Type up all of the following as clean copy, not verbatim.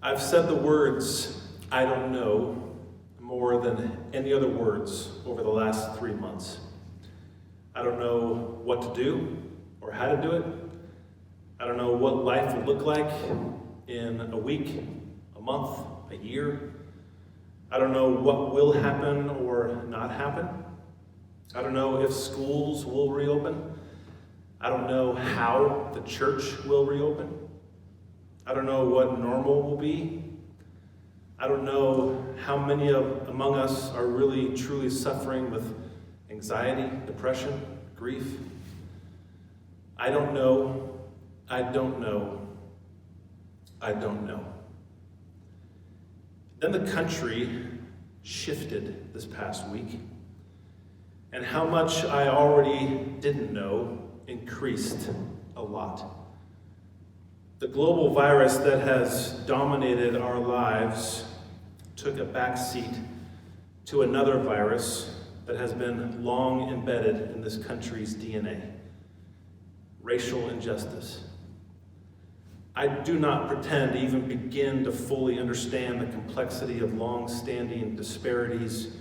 I've said the words, "I don't know," more than any other words over the last 3 months. I don't know what to do or how to do it. I don't know what life will look like in a week, a month, a year. I don't know what will happen or not happen. I don't know if schools will reopen. I don't know how the church will reopen. I don't know what normal will be. I don't know how many among us are really, truly suffering with anxiety, depression, grief. I don't know. I don't know. I don't know. Then the country shifted this past week, and how much I already didn't know increased a lot. The global virus that has dominated our lives took a back seat to another virus that has been long embedded in this country's DNA: racial injustice. I do not pretend to even begin to fully understand the complexity of long-standing disparities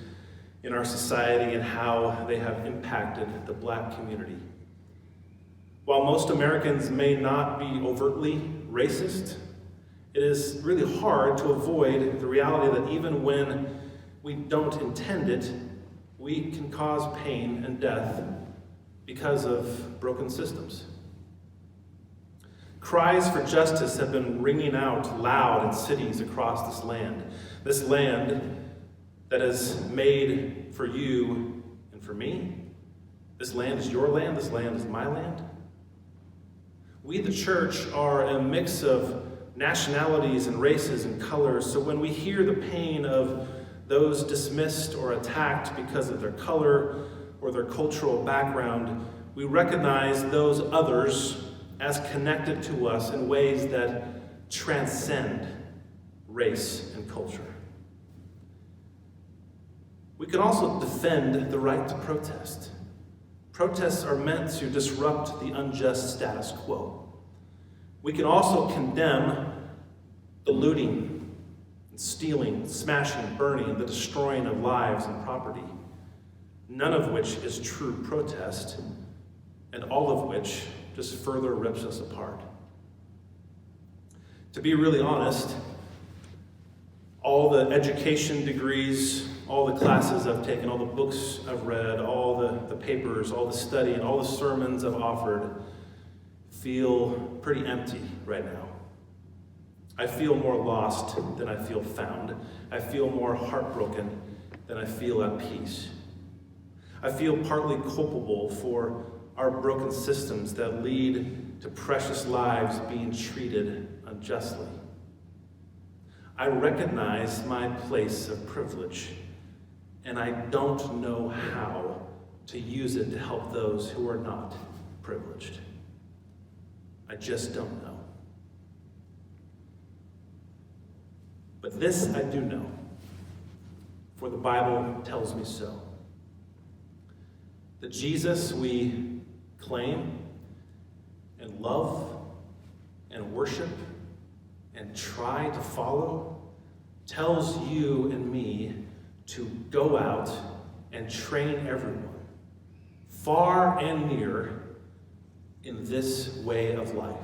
in our society and how they have impacted the Black community. While most Americans may not be overtly racist, it is really hard to avoid the reality that even when we don't intend it, we can cause pain and death because of broken systems. Cries for justice have been ringing out loud in cities across this land that is made for you and for me. This land is your land, this land is my land. We, the church, are a mix of nationalities and races and colors, so when we hear the pain of those dismissed or attacked because of their color or their cultural background, we recognize those others as connected to us in ways that transcend race and culture. We can also defend the right to protest. Protests are meant to disrupt the unjust status quo. We can also condemn the looting, and stealing, smashing, burning, the destroying of lives and property, none of which is true protest, and all of which just further rips us apart. To be really honest, all the education degrees, all the classes I've taken, all the books I've read, all the papers, all the study, and all the sermons I've offered feel pretty empty right now. I feel more lost than I feel found. I feel more heartbroken than I feel at peace. I feel partly culpable for our broken systems that lead to precious lives being treated unjustly. I recognize my place of privilege, and I don't know how to use it to help those who are not privileged. I just don't know. But this I do know, for the Bible tells me so. The Jesus we claim and love and worship and try to follow tells you and me to go out and train everyone, far and near, in this way of life.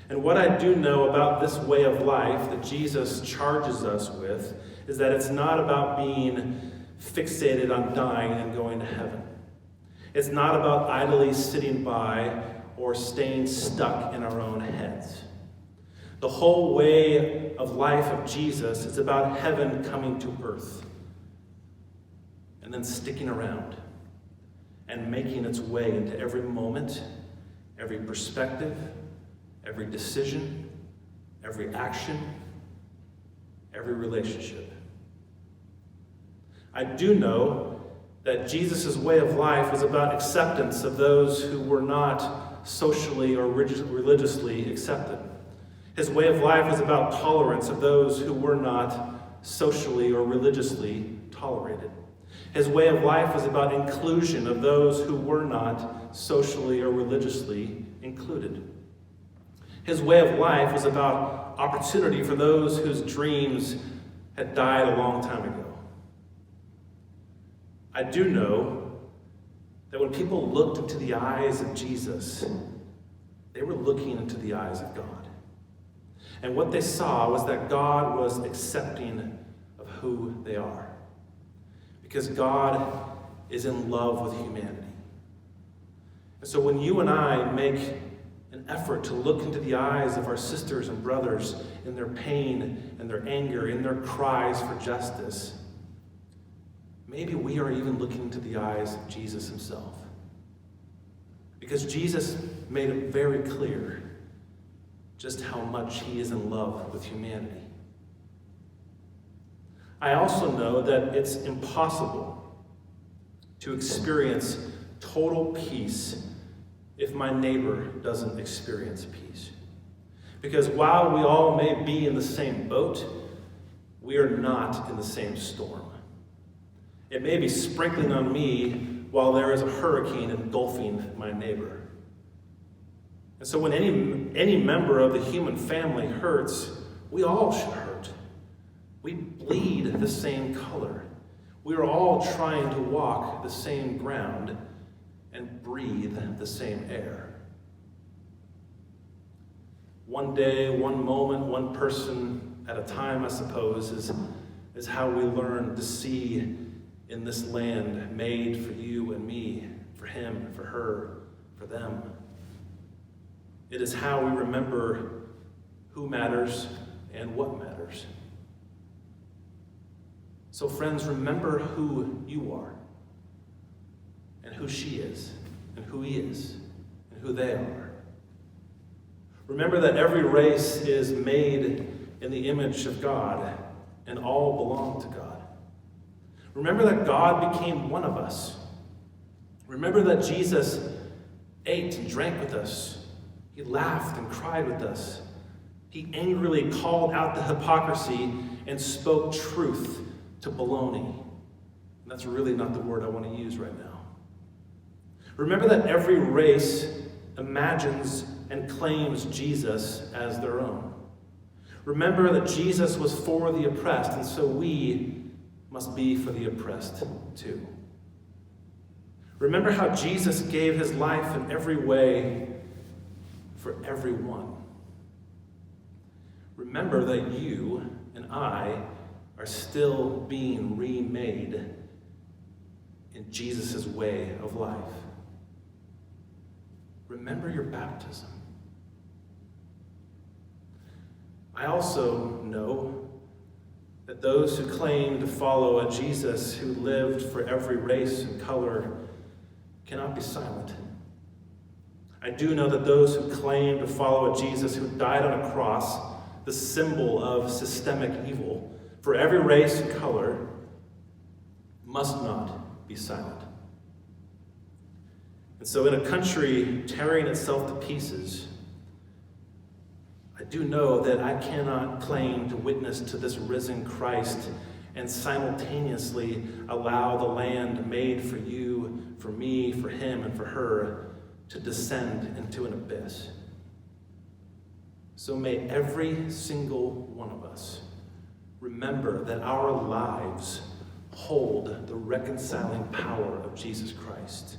And what I do know about this way of life that Jesus charges us with is that it's not about being fixated on dying and going to heaven. It's not about idly sitting by or staying stuck in our own heads. The whole way of life of Jesus is about heaven coming to earth and then sticking around and making its way into every moment, every perspective, every decision, every action, every relationship. I do know that Jesus' way of life was about acceptance of those who were not socially or religiously accepted. His way of life was about tolerance of those who were not socially or religiously tolerated. His way of life was about inclusion of those who were not socially or religiously included. His way of life was about opportunity for those whose dreams had died a long time ago. I do know that when people looked into the eyes of Jesus, they were looking into the eyes of God. And what they saw was that God was accepting of who they are. Because God is in love with humanity. And so when you and I make an effort to look into the eyes of our sisters and brothers in their pain and their anger, in their cries for justice, maybe we are even looking into the eyes of Jesus himself. Because Jesus made it very clear just how much he is in love with humanity. I also know that it's impossible to experience total peace if my neighbor doesn't experience peace. Because while we all may be in the same boat, we are not in the same storm. It may be sprinkling on me while there is a hurricane engulfing my neighbor. And so when any member of the human family hurts, we all should hurt. We bleed the same color. We are all trying to walk the same ground and breathe the same air. One day, one moment, one person at a time, I suppose, is how we learn to see in this land made for you and me, for him, for her, for them. It is how we remember who matters and what matters. So friends, remember who you are, and who she is, and who he is, and who they are. Remember that every race is made in the image of God, and all belong to God. Remember that God became one of us. Remember that Jesus ate and drank with us. He laughed and cried with us. He angrily called out the hypocrisy and spoke truth to baloney. And that's really not the word I want to use right now. Remember that every race imagines and claims Jesus as their own. Remember that Jesus was for the oppressed, and so we must be for the oppressed too. Remember how Jesus gave his life in every way for everyone. Remember that you and I are still being remade in Jesus' way of life. Remember your baptism. I also know that those who claim to follow a Jesus who lived for every race and color cannot be silent. I do know that those who claim to follow a Jesus who died on a cross, the symbol of systemic evil, for every race and color, must not be silent. And so in a country tearing itself to pieces, I do know that I cannot claim to witness to this risen Christ and simultaneously allow the land made for you, for me, for him, and for her to descend into an abyss. So may every single one of us remember that our lives hold the reconciling power of Jesus Christ,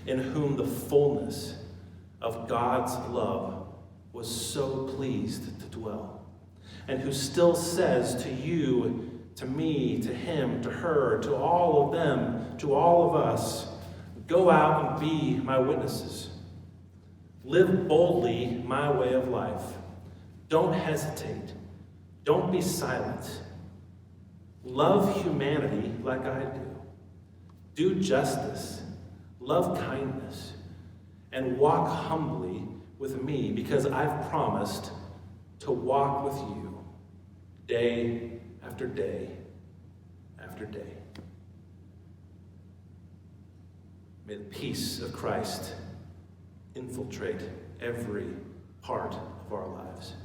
in whom the fullness of God's love was so pleased to dwell, and who still says to you, to me, to him, to her, to all of them, to all of us, go out and be my witnesses. Live boldly my way of life. Don't hesitate. Don't be silent. Love humanity like I do. Do justice. Love kindness. And walk humbly with me, because I've promised to walk with you day after day after day. May the peace of Christ infiltrate every part of our lives.